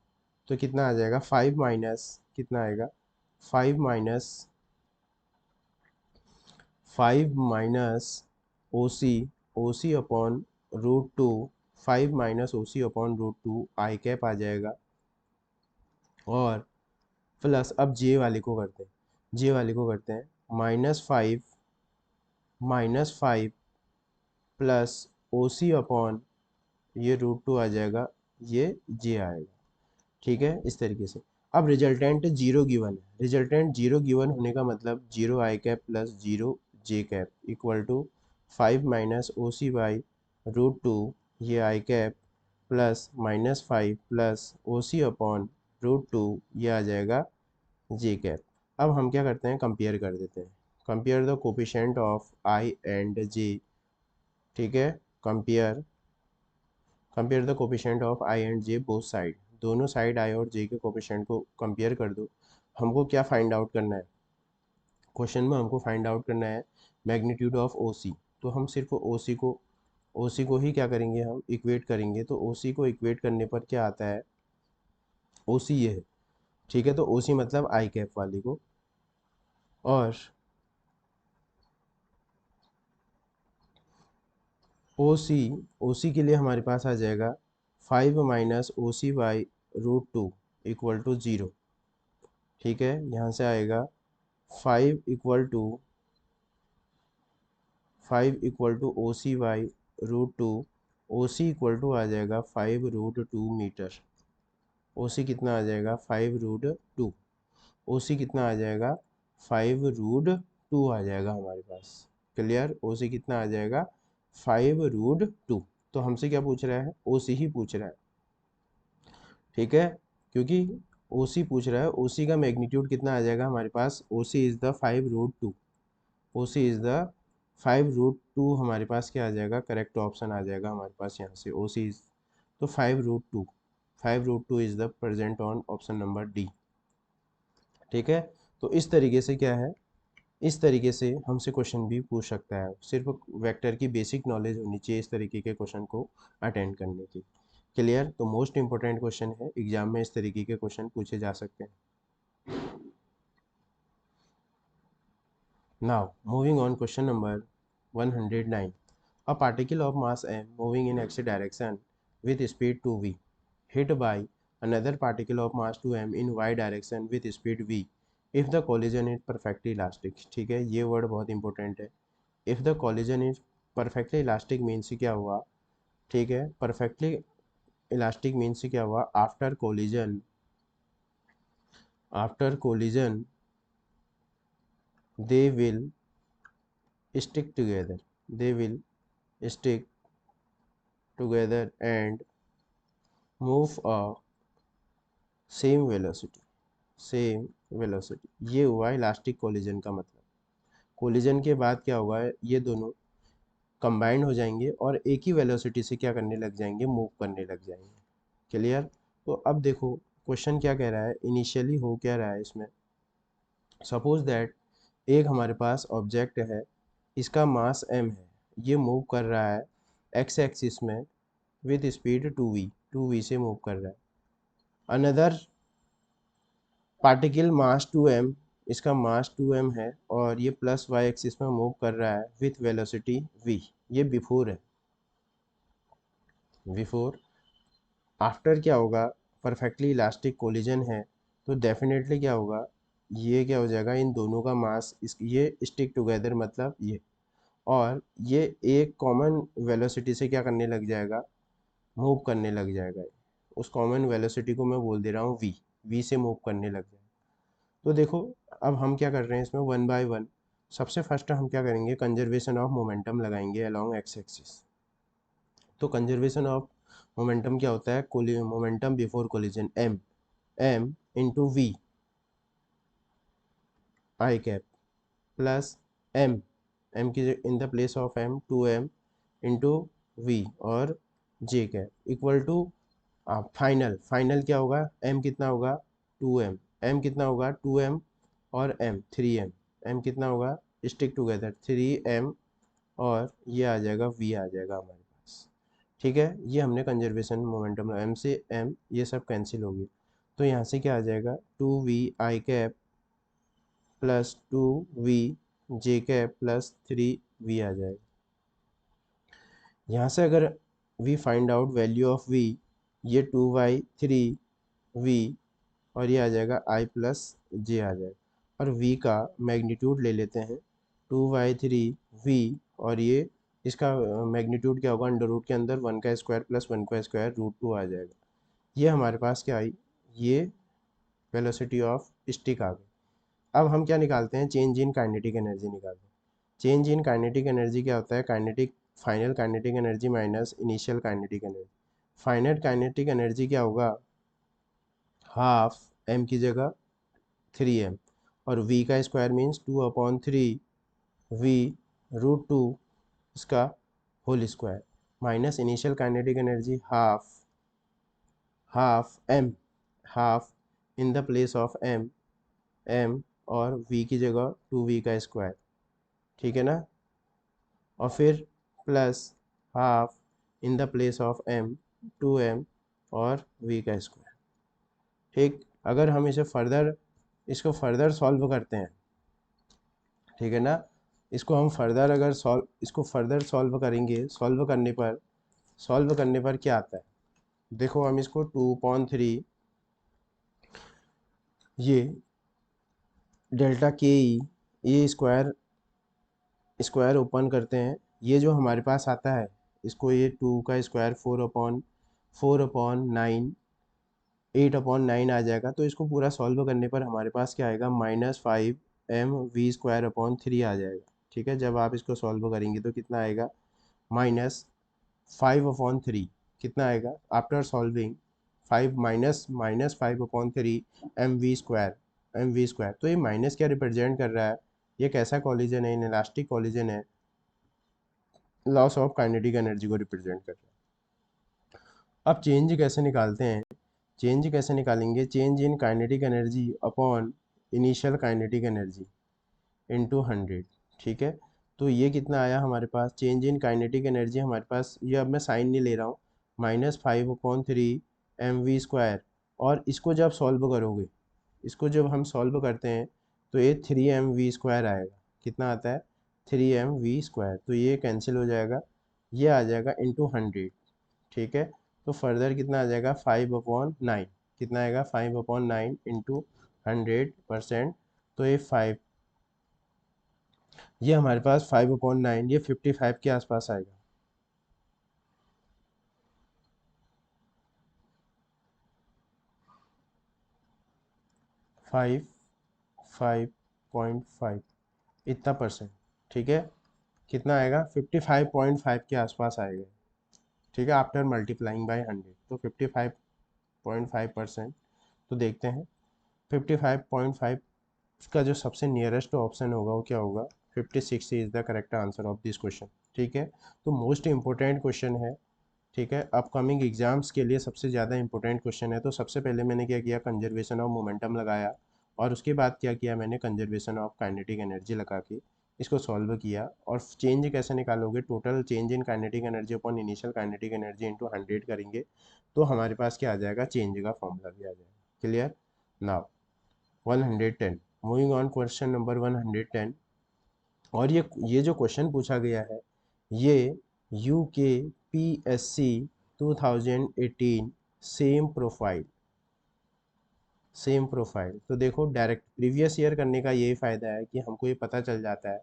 Speaker 1: तो कितना आ जाएगा, 5 माइनस कितना आएगा, 5 माइनस 5 माइनस ओ सी अपॉन √2, 5 माइनस OC अपॉन √2 आई कैप आ जाएगा, और प्लस अब जे वाले को करते हैं -5 प्लस OC अपॉन ये √2 आ जाएगा, ये जे आएगा। ठीक है, इस तरीके से। अब रिजल्टेंट जीरो गिवन है, रिजल्टेंट जीरो गिवन होने का मतलब 0 i cap plus 0 j cap equal to 5 minus OC by √2, ये आई कैप, प्लस -5 प्लस OC अपॉन √2 ये आ जाएगा जे कैप। अब हम क्या करते हैं, कंपेयर कर देते हैं, compare the coefficient of i and j. ठीक है, compare compare the coefficient of i and j both side, दोनों साइड आई और जे के कोफिशिएंट को कंपेयर कर दो। हमको क्या फाइंड आउट करना है, क्वेश्चन में हमको फाइंड आउट करना है मैग्नीट्यूड ऑफ ओ सी। तो हम सिर्फ ओ सी को ही क्या करेंगे, हम इक्वेट करेंगे। तो ओ सी को इक्वेट करने पर क्या आता है, ओ सी ये है, ठीक है। तो ओ सी मतलब आई कैप वाली को, और ओ सी के लिए हमारे पास आ जाएगा 5 minus O C by √2 equal to 0, ठीक है। यहाँ से आएगा 5 equal to O C by √2, O C equal to आ जाएगा 5√2 मीटर। ओ सी कितना आ जाएगा 5√2, ओ सी कितना आ जाएगा 5√2 आ जाएगा हमारे पास। क्लियर, ओ सी कितना आ जाएगा 5√2। तो हमसे क्या पूछ रहा है, ओ सी ही पूछ रहा है, ठीक है। क्योंकि ओ सी पूछ रहा है, ओ सी का मैग्नीट्यूड कितना आ जाएगा हमारे पास, O C is the 5√2, O C is the 5√2 हमारे पास क्या आ जाएगा, करेक्ट ऑप्शन आ जाएगा हमारे पास यहाँ से। ओ सी इज तो 5√2 is the present on option number D, ठीक है। तो इस तरीके से क्या है, इस तरीके से हमसे क्वेश्चन भी पूछ सकता है। सिर्फ वेक्टर की बेसिक नॉलेज होनी चाहिए इस तरीके के क्वेश्चन को अटेंड करने की। क्लियर, तो मोस्ट इंपॉर्टेंट क्वेश्चन है, एग्जाम में इस तरीके के क्वेश्चन पूछे जा सकते हैं। Now moving on, question number 109। A particle of mass m moving in x direction with speed 2v hit by another particle of mass 2m in y direction with speed v if the collision is perfectly elastic। ठीक है, ये word बहुत important है। if the collision is perfectly elastic means क्या हुआ, ठीक है। perfectly elastic means क्या हुआ, after collision they will stick together, they will stick together and move a same velocity, same velocity. ये हुआ इलास्टिक कोलिजन का मतलब। कोलिजन के बाद क्या होगा, ये दोनों कंबाइंड हो जाएंगे और एक ही वेलोसिटी से क्या करने लग जाएंगे, मूव करने लग जाएंगे। क्लियर। तो अब देखो क्वेश्चन क्या कह रहा है, इनिशियली हो क्या रहा है इसमें। सपोज दैट एक हमारे पास ऑब्जेक्ट है, इसका मास m है, ये मूव कर रहा है एक्स एक्सिस में विद स्पीड 2v से मूव कर रहा है। अनदर पार्टिकल मास 2m, इसका मास 2m है और ये प्लस y एक्सिस में मूव कर रहा है विथ वेलोसिटी v। ये बिफोर है, बिफोर। आफ्टर क्या होगा, परफेक्टली इलास्टिक कोलिजन है, तो डेफिनेटली क्या होगा, ये क्या हो जाएगा, इन दोनों का मास ये स्टिक टुगेदर मतलब ये, और ये एक कॉमन वेलोसिटी से क्या करने लग जाएगा, मूव करने लग जाएगा। उस कॉमन वेलोसिटी को मैं बोल दे रहा हूँ v से मूव करने लग जाएगा। तो देखो अब हम क्या कर रहे हैं इसमें, वन बाय वन। सबसे फर्स्ट हम क्या करेंगे, कंजर्वेशन ऑफ मोमेंटम लगाएंगे अलोंग एक्स एक्सिस। तो कंजर्वेशन ऑफ मोमेंटम क्या होता है, momentum before collision m into v i cap plus m की in the place of m 2m into v और j cap equal to final क्या होगा, m कितना होगा 2m, m कितना होगा 2m और m 3m, m कितना होगा, स्टिक टुगेदर 3m, और ये आ जाएगा v आ जाएगा हमारे पास। ठीक है, ये हमने कंजर्वेशन मोमेंटम m से m ये सब कैंसिल हो गया। तो यहाँ से क्या आ जाएगा 2v आई कैप प्लस 2v जे कैप प्लस 3v आ जाएगा। यहाँ से अगर v find out value of v, ये 2/3v और ये आ जाएगा i प्लस जे आ जाएगा। और v का मैग्नीट्यूड ले लेते हैं 2/3v, और ये इसका मैग्नीट्यूड क्या होगा, अंडर रूट के अंदर 1 का स्क्वायर प्लस 1 का स्क्वायर √2 आ जाएगा। ये हमारे पास क्या आई, ये वेलोसिटी ऑफ स्टिक आ गई। अब हम क्या निकालते हैं, चेंज इन काइनेटिक एनर्जी निकालते हैं। चेंज इन काइनेटिक एनर्जी क्या होता है, kinetic final kinetic energy minus initial kinetic energy. Final kinetic energy क्या होगा, हाफ m की जगह 3m, और v का स्क्वायर मीन्स 2/3v √2 इसका whole square, minus initial kinetic energy half m, half in the place of m और v की जगह 2v का स्क्वायर, ठीक है ना, और फिर plus half in the place of m 2m और v का स्क्वायर। ठीक, अगर हम इसको फर्दर सॉल्व करते हैं, ठीक है ना, इसको फर्दर सॉल्व करेंगे, सॉल्व करने पर क्या आता है, देखो हम इसको 2/3 ये डेल्टा के ई ये स्क्वायर ओपन करते हैं, ये जो हमारे पास आता है इसको ये 2 का स्क्वायर 4/9 8/9 आ जाएगा। तो इसको पूरा सॉल्व करने पर हमारे पास क्या आएगा, -5mv² 3 आ जाएगा। ठीक है, जब आप इसको सॉल्व करेंगे तो कितना आएगा, -5/3 कितना आएगा आफ्टर सॉल्विंग, 5 माइनस 5/3 mv²। तो ये माइनस क्या रिप्रेजेंट कर रहा है, ये कैसा कॉलिजन है, इनलास्टिक कॉलिजन है, लॉस ऑफ काइनेटिक एनर्जी को रिप्रेजेंट कर रहा है। अब चेंज कैसे निकालते हैं, चेंज कैसे निकालेंगे, change in kinetic energy upon initial kinetic energy into 100। ठीक है, तो ये कितना आया हमारे पास, चेंज इन काइनेटिक एनर्जी हमारे पास, ये अब मैं साइन नहीं ले रहा हूँ, -5/3 mv²। और इसको जब सॉल्व करोगे, इसको जब हम सॉल्व करते हैं तो ये 3mv² आएगा, कितना आता है 3mv², तो ये कैंसिल हो जाएगा, ये आ जाएगा इंटू 100। ठीक है, तो फर्दर कितना आ जाएगा 5/9, कितना आएगा 5/9 इंटू 100%, तो ये हमारे पास 5/9 ये 55 के आसपास आएगा। 5.5 इतना परसेंट, ठीक है, कितना आएगा 55.5 के आसपास आएगा। ठीक है, आफ्टर मल्टीप्लाइंग बाय 100, तो 55.5%। तो देखते हैं 55.5 का जो सबसे नियरेस्ट ऑप्शन होगा वो क्या होगा, 56 is the correct answer of this question. ठीक है, तो मोस्ट इंपॉर्टेंट क्वेश्चन है, ठीक है, अपकमिंग एग्जाम्स के लिए सबसे ज़्यादा इंपॉर्टेंट क्वेश्चन है। तो सबसे पहले मैंने क्या किया, कंजर्वेशन ऑफ मोमेंटम लगाया, और उसके बाद क्या किया मैंने, कंजर्वेशन ऑफ काइनेटिक एनर्जी लगा के इसको सॉल्व किया। और चेंज कैसे निकालोगे, total change in kinetic energy upon initial kinetic energy into 100 करेंगे, तो हमारे पास क्या आ जाएगा, चेंज का फॉर्मूला भी आ जाएगा। Clear, now 110, moving on question number 110। और ये जो क्वेश्चन पूछा गया है, ये UKPSC 2018 सेम प्रोफाइल। तो देखो डायरेक्ट प्रीवियस ईयर करने का यही फ़ायदा है कि हमको ये पता चल जाता है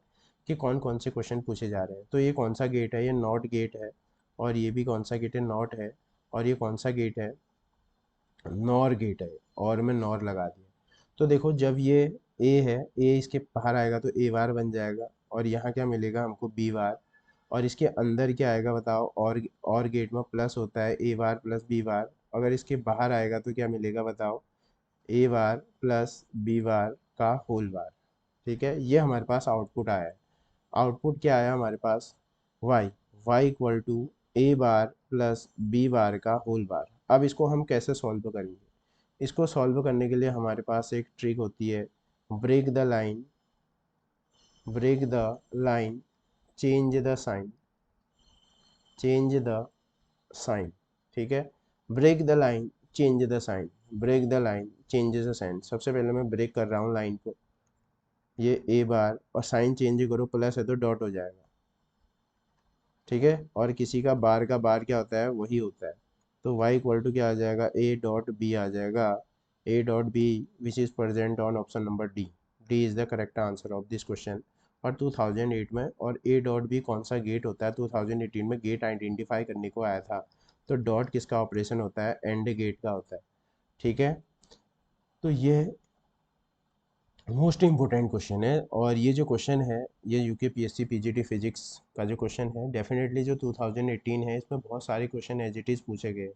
Speaker 1: कि कौन कौन से क्वेश्चन पूछे जा रहे हैं। तो ये कौन सा गेट है, ये नॉट गेट है, और ये भी कौन सा गेट है, नॉट है, और ये कौन सा गेट है, नॉर गेट है, और मैं नॉर लगा दिया। तो देखो जब ये ए है, ए इसके बाहर आएगा तो ए बार बन जाएगा, और यहाँ क्या मिलेगा हमको बी बार, और इसके अंदर क्या आएगा बताओ, और गेट में प्लस होता है ए बार प्लस बी बार, अगर इसके बाहर आएगा तो क्या मिलेगा बताओ, ए बार प्लस बी बार का होल बार। ठीक है, ये हमारे पास आउटपुट आया है। आउटपुट क्या आया हमारे पास, y equal to A bar plus B bar का होल बार। अब इसको हम कैसे सॉल्व करेंगे, इसको सॉल्व करने के लिए हमारे पास एक ट्रिक होती है, break the line, change the sign, ठीक है, break the line change the sign, break the line change the sign. सबसे पहले मैं ब्रेक कर रहा हूँ लाइन को, ये ए बार, और साइन चेंज करो, प्लस है तो डॉट हो जाएगा। ठीक है, और किसी का बार क्या होता है, वही होता है। तो y इक्वल टू क्या आ जाएगा, a डॉट बी आ जाएगा, a dot B which is present on option number D. D is the correct answer of this question. और 2008 में, और a डॉट बी कौन सा गेट होता है, 2018 में गेट आइडेंटिफाई करने को आया था। तो डॉट किसका ऑपरेशन होता है, एंड गेट का होता है। ठीक है, तो ये मोस्ट इम्पोर्टेंट क्वेश्चन है, और ये जो क्वेश्चन है ये यूकेपीएससी पीजीटी फिजिक्स का जो क्वेश्चन है, डेफिनेटली जो 2018 है इसमें बहुत सारे क्वेश्चन एज इट इज़ पूछे गए।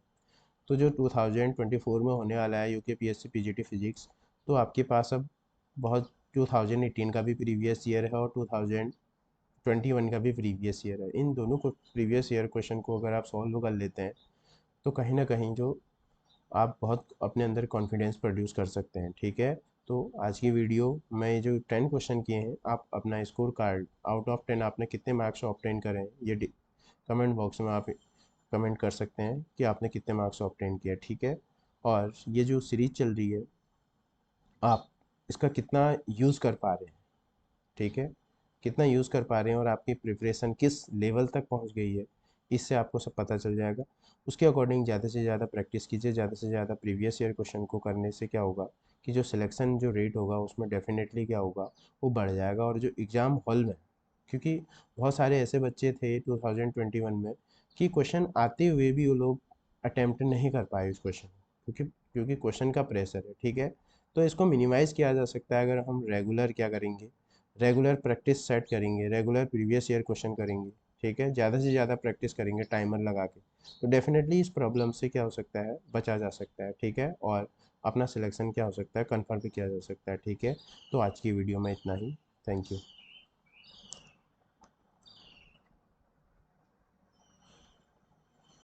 Speaker 1: तो जो 2024 में होने वाला है यूकेपीएससी पीजीटी फिजिक्स, तो आपके पास अब बहुत 2018 का भी प्रीवियस ईयर है और 2021 का भी प्रीवियस ईयर है। इन दोनों को प्रीवियस ईयर क्वेश्चन को अगर आप सॉल्व कर लेते हैं तो कहीं ना कहीं जो आप बहुत अपने अंदर कॉन्फिडेंस प्रोड्यूस कर सकते हैं। ठीक है, तो आज की वीडियो में ये जो 10 क्वेश्चन किए हैं, आप अपना स्कोर कार्ड आउट ऑफ 10 आपने कितने मार्क्स ऑब्टेन करें, ये कमेंट बॉक्स में आप कमेंट कर सकते हैं कि आपने कितने मार्क्स ऑब्टेन किए, ठीक है। और ये जो सीरीज चल रही है, आप इसका कितना यूज़ कर पा रहे हैं, ठीक है, कितना यूज़ कर पा रहे हैं और आपकी प्रिपरेशन किस लेवल तक पहुंच गई है, इससे आपको सब पता चल जाएगा। उसके अकॉर्डिंग ज़्यादा से ज़्यादा प्रैक्टिस कीजिए, ज़्यादा से ज़्यादा प्रीवियस ईयर क्वेश्चन को करने से क्या होगा कि जो सिलेक्शन जो रेट होगा उसमें डेफिनेटली क्या होगा, वो बढ़ जाएगा। और जो एग्ज़ाम हॉल में, क्योंकि बहुत सारे ऐसे बच्चे थे 2021 में कि क्वेश्चन आते हुए भी वो लोग अटेम्प्ट नहीं कर पाए उस क्वेश्चन, क्योंकि क्योंकि क्वेश्चन का प्रेशर है, ठीक है। तो इसको मिनिमाइज़ किया जा सकता है अगर हम रेगुलर क्या करेंगे, रेगुलर प्रैक्टिस सेट करेंगे, रेगुलर प्रीवियस ईयर क्वेश्चन करेंगे, ठीक है, ज़्यादा से ज़्यादा प्रैक्टिस करेंगे टाइमर लगा के, तो डेफिनेटली इस प्रॉब्लम से क्या हो सकता है, बचा जा सकता है, ठीक है। और अपना सिलेक्शन क्या हो सकता है, कन्फर्म भी किया जा सकता है, ठीक है। तो आज की वीडियो में इतना ही। Thank you.